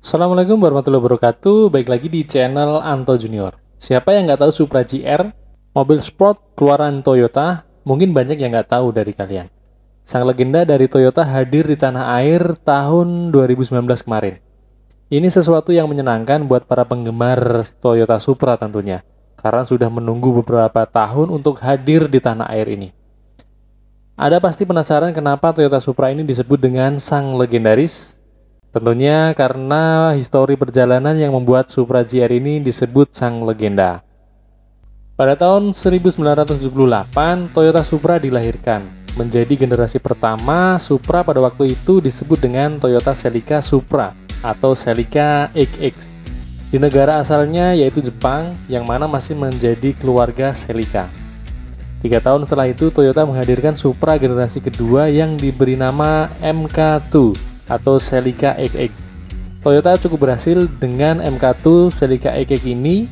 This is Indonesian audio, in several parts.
Assalamualaikum warahmatullahi wabarakatuh. Baik lagi di channel Anto Junior. Siapa yang nggak tahu Supra GR? Mobil sport keluaran Toyota? Mungkin banyak yang nggak tahu dari kalian. Sang legenda dari Toyota hadir di tanah air tahun 2019 kemarin. Ini sesuatu yang menyenangkan buat para penggemar Toyota Supra tentunya, karena sudah menunggu beberapa tahun untuk hadir di tanah air ini. Ada pasti penasaran kenapa Toyota Supra ini disebut dengan sang legendaris? Tentunya karena histori perjalanan yang membuat Supra GR ini disebut sang legenda. Pada tahun 1978, Toyota Supra dilahirkan. Menjadi generasi pertama, Supra pada waktu itu disebut dengan Toyota Celica Supra atau Celica XX. Di negara asalnya yaitu Jepang, yang mana masih menjadi keluarga Celica. 3 tahun setelah itu, Toyota menghadirkan Supra generasi kedua yang diberi nama MK2 atau Celica XX. Toyota cukup berhasil dengan MK2 Celica XX ini,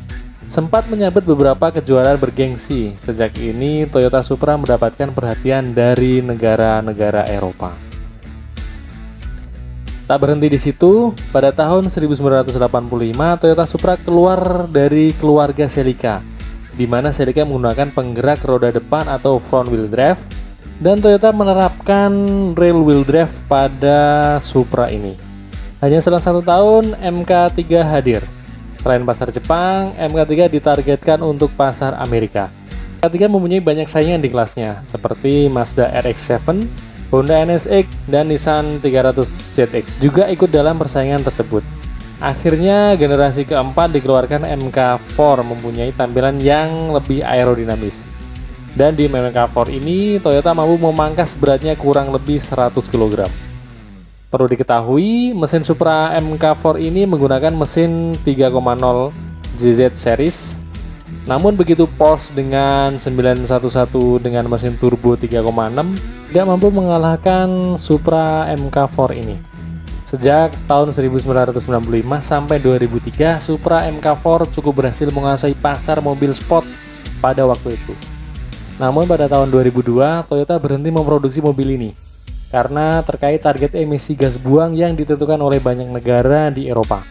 sempat menyabet beberapa kejuaraan bergengsi. Sejak ini Toyota Supra mendapatkan perhatian dari negara-negara Eropa. Tak berhenti di situ, pada tahun 1985 Toyota Supra keluar dari keluarga Celica, di mana Celica menggunakan penggerak roda depan atau front wheel drive, dan Toyota menerapkan rear wheel drive pada Supra ini. Hanya selang 1 tahun, MK3 hadir. Selain pasar Jepang, MK3 ditargetkan untuk pasar Amerika. MK3 mempunyai banyak saingan di kelasnya, seperti Mazda RX-7, Honda NSX, dan Nissan 300 ZX juga ikut dalam persaingan tersebut. Akhirnya, generasi keempat dikeluarkan MK4 mempunyai tampilan yang lebih aerodinamis. Dan di MK4 ini, Toyota mampu memangkas beratnya kurang lebih 100 kg. Perlu diketahui, mesin Supra MK4 ini menggunakan mesin 3.0 JZ series. Namun begitu Porsche dengan 911 dengan mesin turbo 3.6 tidak mampu mengalahkan Supra MK4 ini. Sejak tahun 1995 sampai 2003, Supra MK4 cukup berhasil menguasai pasar mobil sport pada waktu itu. Namun pada tahun 2002, Toyota berhenti memproduksi mobil ini karena terkait target emisi gas buang yang ditentukan oleh banyak negara di Eropa.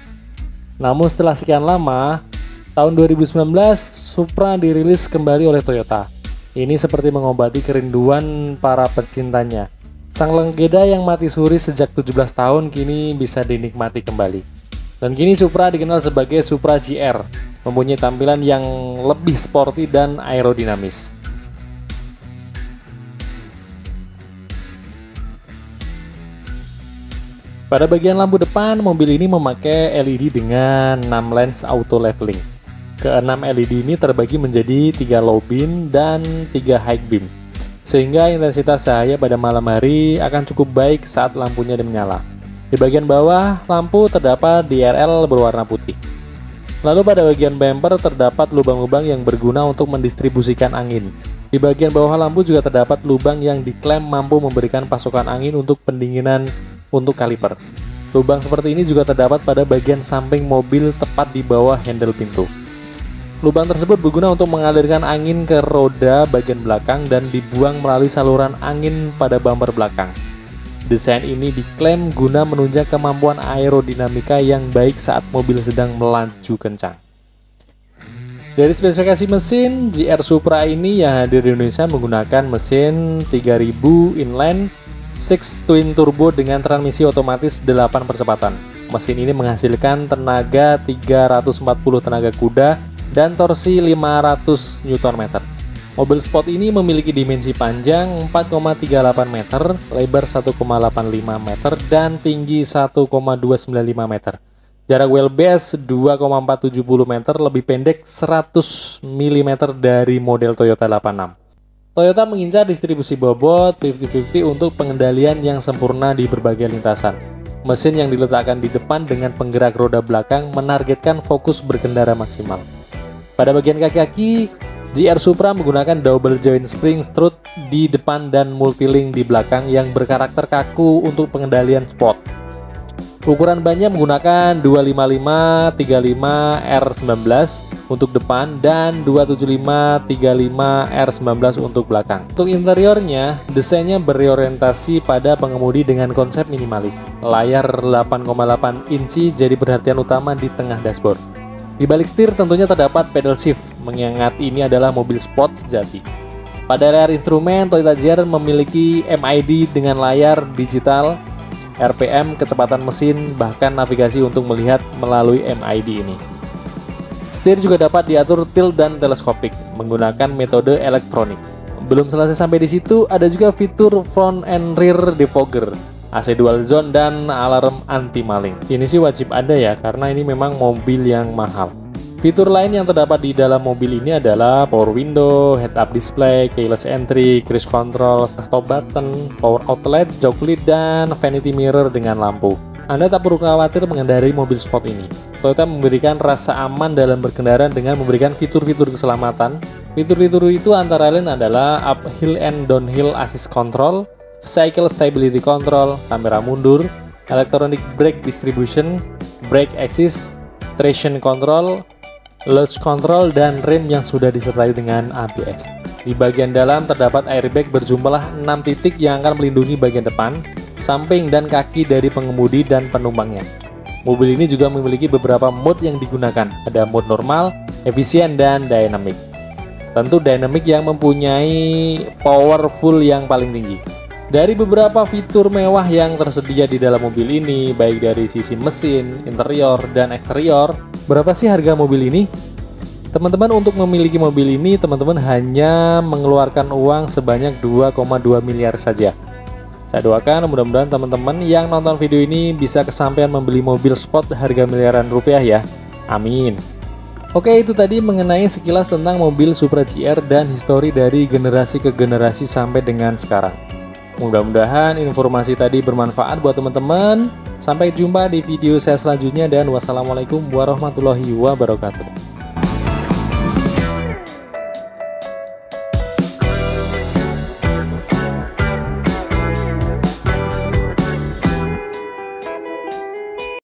Namun setelah sekian lama, tahun 2019 Supra dirilis kembali oleh Toyota. Ini seperti mengobati kerinduan para pecintanya. Sang legenda yang mati suri sejak 17 tahun kini bisa dinikmati kembali. Dan kini Supra dikenal sebagai Supra GR, mempunyai tampilan yang lebih sporty dan aerodinamis. Pada bagian lampu depan, mobil ini memakai LED dengan 6 lens auto leveling. Ke-6 LED ini terbagi menjadi 3 low beam dan 3 high beam, sehingga intensitas cahaya pada malam hari akan cukup baik saat lampunya menyala. Di bagian bawah, lampu terdapat DRL berwarna putih. Lalu pada bagian bumper terdapat lubang-lubang yang berguna untuk mendistribusikan angin. Di bagian bawah lampu juga terdapat lubang yang diklaim mampu memberikan pasokan angin untuk pendinginan untuk kaliper. Lubang seperti ini juga terdapat pada bagian samping mobil tepat di bawah handle pintu. Lubang tersebut berguna untuk mengalirkan angin ke roda bagian belakang dan dibuang melalui saluran angin pada bumper belakang. Desain ini diklaim guna menunjang kemampuan aerodinamika yang baik saat mobil sedang melaju kencang. Dari spesifikasi mesin, GR Supra ini yang hadir di Indonesia menggunakan mesin 3000 inline 6 twin turbo dengan transmisi otomatis 8 percepatan. Mesin ini menghasilkan tenaga 340 tenaga kuda dan torsi 500 Nm. Mobil sport ini memiliki dimensi panjang 4,38 meter, lebar 1,85 meter, dan tinggi 1,295 meter. Jarak wheelbase 2,470 meter, lebih pendek 100 mm dari model Toyota 86. Toyota mengincar distribusi bobot 50-50 untuk pengendalian yang sempurna di berbagai lintasan. Mesin yang diletakkan di depan dengan penggerak roda belakang menargetkan fokus berkendara maksimal. Pada bagian kaki-kaki, GR Supra menggunakan double joint spring strut di depan dan multilink di belakang yang berkarakter kaku untuk pengendalian sport. Ukuran bannya menggunakan 255-35R19 untuk depan dan 275-35R19 untuk belakang. Untuk interiornya, desainnya berorientasi pada pengemudi dengan konsep minimalis. Layar 8,8 inci jadi perhatian utama di tengah dashboard. Di balik setir tentunya terdapat pedal shift, mengingat ini adalah mobil sport sejati. Pada layar instrumen, Toyota GR memiliki MID dengan layar digital, RPM, kecepatan mesin, bahkan navigasi untuk melihat melalui MID ini. Setir juga dapat diatur tilt dan teleskopik menggunakan metode elektronik. Belum selesai sampai di situ, ada juga fitur front and rear defogger, AC dual zone, dan alarm anti maling. Ini sih wajib ada ya, karena ini memang mobil yang mahal. Fitur lain yang terdapat di dalam mobil ini adalah power window, head-up display, keyless entry, cruise control, stop button, power outlet, jok lid, dan vanity mirror dengan lampu. Anda tak perlu khawatir mengendarai mobil sport ini. Toyota memberikan rasa aman dalam berkendara dengan memberikan fitur-fitur keselamatan. Fitur-fitur itu antara lain adalah uphill and downhill assist control, cycle stability control, kamera mundur, electronic brake distribution, brake assist, traction control, launch control, dan rem yang sudah disertai dengan ABS. Di bagian dalam terdapat airbag berjumlah 6 titik yang akan melindungi bagian depan, samping, dan kaki dari pengemudi dan penumpangnya. Mobil ini juga memiliki beberapa mode yang digunakan. Ada mode normal, efisien, dan dynamic. Tentu dynamic yang mempunyai powerful yang paling tinggi. Dari beberapa fitur mewah yang tersedia di dalam mobil ini, baik dari sisi mesin, interior, dan eksterior, berapa sih harga mobil ini? Teman-teman, untuk memiliki mobil ini, teman-teman hanya mengeluarkan uang sebanyak 2,2 miliar saja. Saya doakan mudah-mudahan teman-teman yang nonton video ini bisa kesampaian membeli mobil sport harga miliaran rupiah ya. Amin. Oke, itu tadi mengenai sekilas tentang mobil Supra GR dan histori dari generasi ke generasi sampai dengan sekarang. Mudah-mudahan informasi tadi bermanfaat buat teman-teman. Sampai jumpa di video saya selanjutnya dan wassalamualaikum warahmatullahi wabarakatuh.